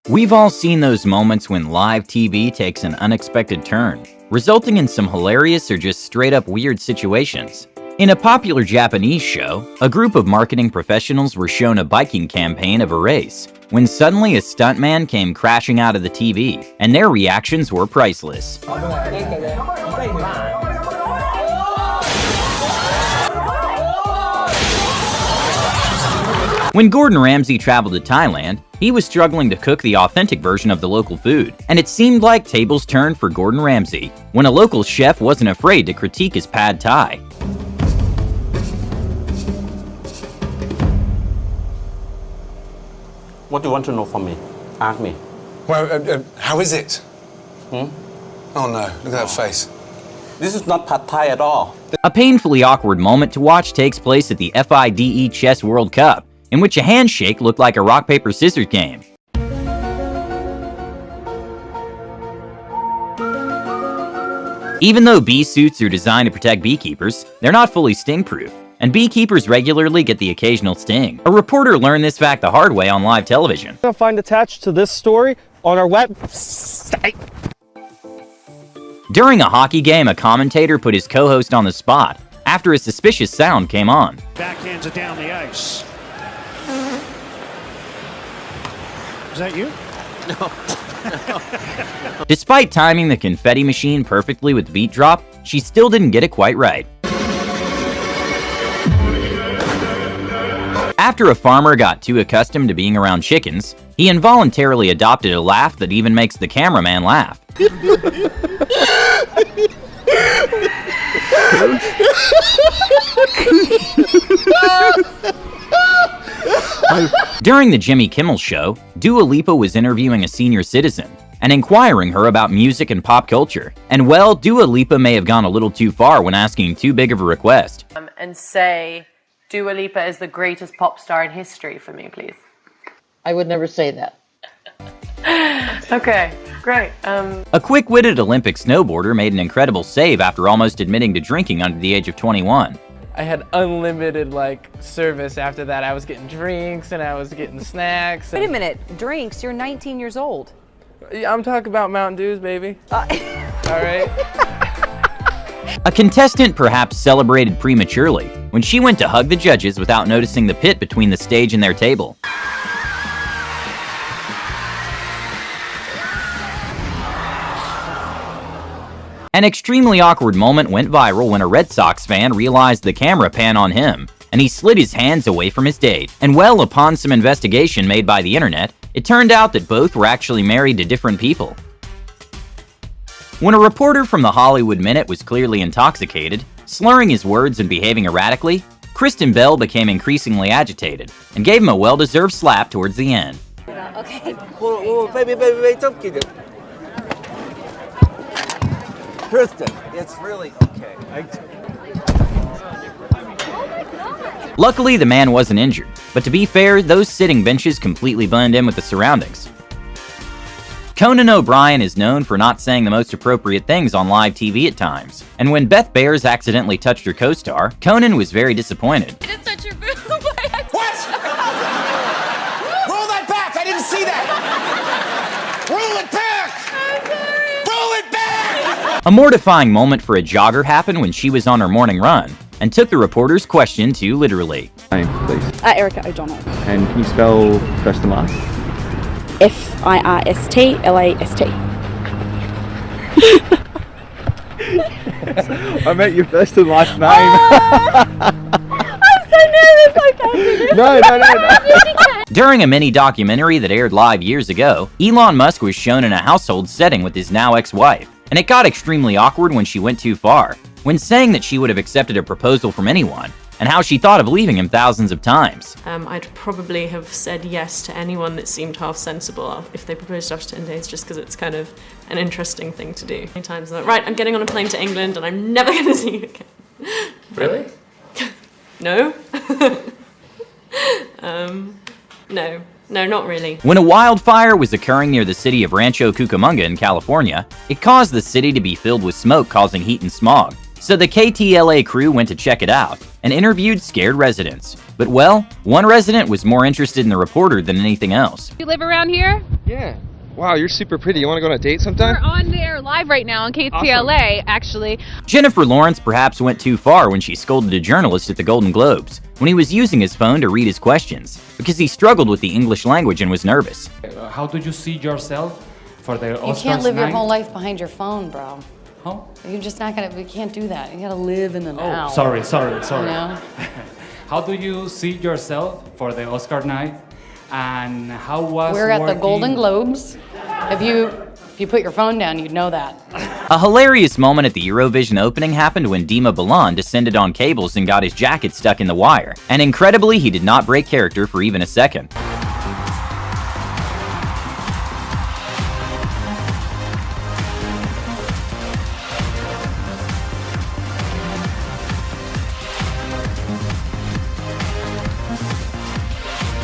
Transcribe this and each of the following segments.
We've all seen those moments when live TV takes an unexpected turn, resulting in some hilarious or just straight-up weird situations. In a popular Japanese show, a group of marketing professionals were shown a biking campaign of a race, when suddenly a stuntman came crashing out of the TV, and their reactions were priceless. When Gordon Ramsay traveled to Thailand, he was struggling to cook the authentic version of the local food, and it seemed like tables turned for Gordon Ramsay when a local chef wasn't afraid to critique his pad thai. What do you want to know from me? Ask me. Well, how is it? Oh no, look at that face. This is not pad thai at all. A painfully awkward moment to watch takes place at the FIDE Chess World Cup, in which a handshake looked like a rock-paper-scissors game. Even though bee suits are designed to protect beekeepers, they're not fully sting-proof, and beekeepers regularly get the occasional sting. A reporter learned this fact the hard way on live television. You'll find attached to this story on our website. During a hockey game, a commentator put his co-host on the spot after a suspicious sound came on. Backhands it down the ice. Is that you? No. Despite timing the confetti machine perfectly with the beat drop, she still didn't get it quite right. After a farmer got too accustomed to being around chickens, he involuntarily adopted a laugh that even makes the cameraman laugh. During the Jimmy Kimmel Show, Dua Lipa was interviewing a senior citizen and inquiring her about music and pop culture. And well, Dua Lipa may have gone a little too far when asking too big of a request. And say Dua Lipa is the greatest pop star in history for me, please. I would never say that. Okay, great. A quick-witted Olympic snowboarder made an incredible save after almost admitting to drinking under the age of 21. I had unlimited service after that. I was getting drinks and I was getting snacks. Wait a minute, drinks? You're 19 years old. I'm talking about Mountain Dews, baby. All right. A contestant perhaps celebrated prematurely when she went to hug the judges without noticing the pit between the stage and their table. An extremely awkward moment went viral when a Red Sox fan realized the camera pan on him, and he slid his hands away from his date. And well, upon some investigation made by the internet, it turned out that both were actually married to different people. When a reporter from the Hollywood Minute was clearly intoxicated, slurring his words and behaving erratically, Kristen Bell became increasingly agitated and gave him a well-deserved slap towards the end. Okay. Baby, don't get it. Kristen, it's really okay. Luckily, the man wasn't injured, but to be fair, those sitting benches completely blend in with the surroundings. Conan O'Brien is known for not saying the most appropriate things on live TV at times, and when Beth Bayers accidentally touched her co-star, Conan was very disappointed. I didn't touch your boob by accident. What? Roll that back! I didn't see that! Roll it back! I'm sorry. Roll it back! A mortifying moment for a jogger happened when she was on her morning run, and took the reporter's question too literally. Name, please. Erica O'Donnell. And can you spell first and last? First-last. I meant your first and last name. I'm so nervous, I can't do this. No. During a mini documentary that aired live years ago, Elon Musk was shown in a household setting with his now ex-wife, and it got extremely awkward when she went too far, when saying that she would have accepted a proposal from anyone, and how she thought of leaving him thousands of times. I'd probably have said yes to anyone that seemed half sensible if they proposed after 10 days, just because it's kind of an interesting thing to do. Many times I'm like, right, I'm getting on a plane to England and I'm never going to see you again. Really? No. No, not really. When a wildfire was occurring near the city of Rancho Cucamonga in California, it caused the city to be filled with smoke, causing heat and smog. So the KTLA crew went to check it out and interviewed scared residents. But well, one resident was more interested in the reporter than anything else. You live around here? Yeah. Wow, you're super pretty. You want to go on a date sometime? We're on there live right now on KTLA, actually. Jennifer Lawrence perhaps went too far when she scolded a journalist at the Golden Globes when he was using his phone to read his questions because he struggled with the English language and was nervous. How do you see yourself for the Oscars You can't live your night? whole life behind your phone, bro. Huh? You're just not gonna, you can't do that. You gotta live in the now. Oh, sorry. You know? How do you see yourself for the Oscar night? And how was We're at the working- Golden Globes. If you put your phone down, you'd know that. A hilarious moment at the Eurovision opening happened when Dima Bilan descended on cables and got his jacket stuck in the wire. And incredibly, he did not break character for even a second.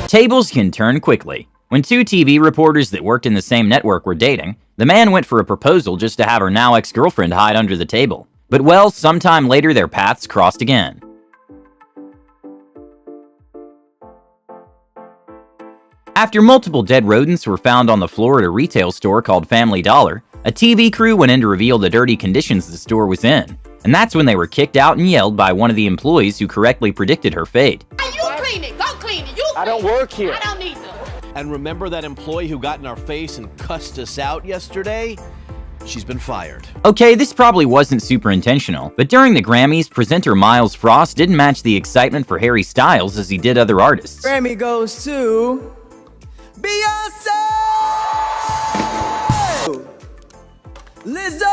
Tables can turn quickly. When two TV reporters that worked in the same network were dating, the man went for a proposal just to have her now ex-girlfriend hide under the table. But well, sometime later their paths crossed again. After multiple dead rodents were found on the floor at a retail store called Family Dollar, a TV crew went in to reveal the dirty conditions the store was in. And that's when they were kicked out and yelled by one of the employees who correctly predicted her fate. You clean it. Go clean it. You I don't work here. I don't need them. And remember that employee who got in our face and cussed us out yesterday? She's been fired. Okay, this probably wasn't super intentional, but during the Grammys, presenter Miles Frost didn't match the excitement for Harry Styles as he did other artists. Grammy goes to Beyonce! Lizzo!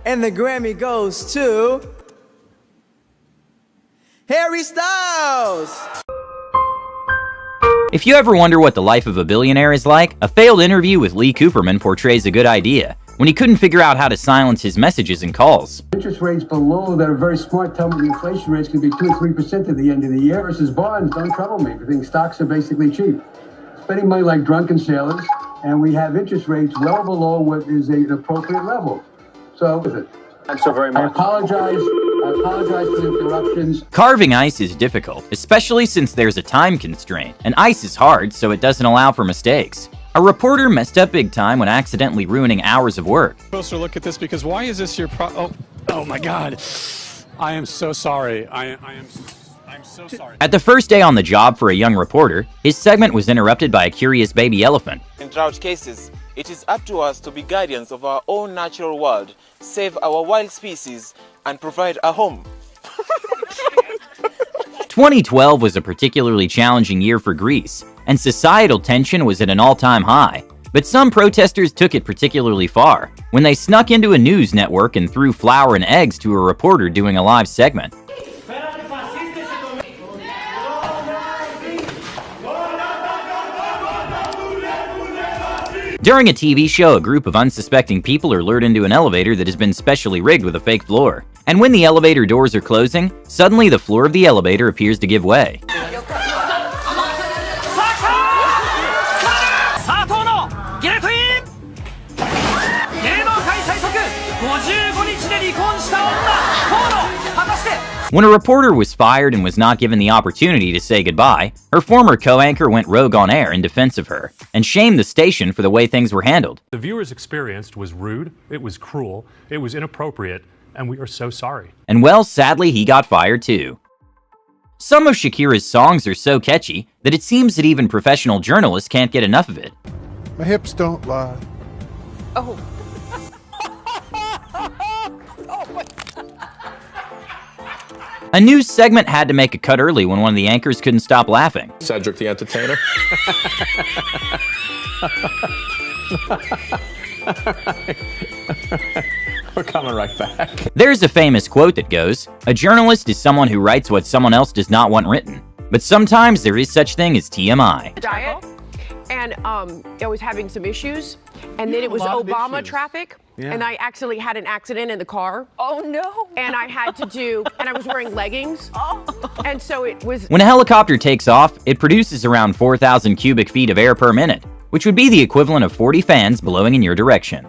And the Grammy goes to Harry Styles! If you ever wonder what the life of a billionaire is like, a failed interview with Lee Cooperman portrays a good idea, when he couldn't figure out how to silence his messages and calls. Interest rates below that are very smart tell me the inflation rates can be 2 or 3% at the end of the year versus bonds don't trouble me. I think stocks are basically cheap. Spending money like drunken sailors, and we have interest rates well below what is an appropriate level. So, is it? Thanks so very much. I apologize for the interruptions. Carving ice is difficult, especially since there's a time constraint, and ice is hard so it doesn't allow for mistakes. A reporter messed up big time when accidentally ruining hours of work. Closer look at this because why is this your oh my god. I am so sorry. I'm so sorry. At the first day on the job for a young reporter, his segment was interrupted by a curious baby elephant. In drought cases, it is up to us to be guardians of our own natural world, save our wild species, and provide a home. 2012 was a particularly challenging year for Greece, and societal tension was at an all-time high. But some protesters took it particularly far, when they snuck into a news network and threw flour and eggs to a reporter doing a live segment. During a TV show, a group of unsuspecting people are lured into an elevator that has been specially rigged with a fake floor. And when the elevator doors are closing, suddenly the floor of the elevator appears to give way. When a reporter was fired and was not given the opportunity to say goodbye, her former co-anchor went rogue on air in defense of her, and shamed the station for the way things were handled. The viewers experienced was rude, it was cruel, it was inappropriate, and we are so sorry. And well, sadly, he got fired too. Some of Shakira's songs are so catchy that it seems that even professional journalists can't get enough of it. My hips don't lie. Oh. A news segment had to make a cut early when one of the anchors couldn't stop laughing. Cedric the Entertainer. We're coming right back. There's a famous quote that goes, "A journalist is someone who writes what someone else does not want written." But sometimes there is such thing as TMI. Diet, and I was having some issues, and then it was Obama traffic. Yeah. And I actually had an accident in the car. Oh no. And I had to do, and I was wearing leggings. Oh. And so it was. When a helicopter takes off, it produces around 4,000 cubic feet of air per minute, which would be the equivalent of 40 fans blowing in your direction.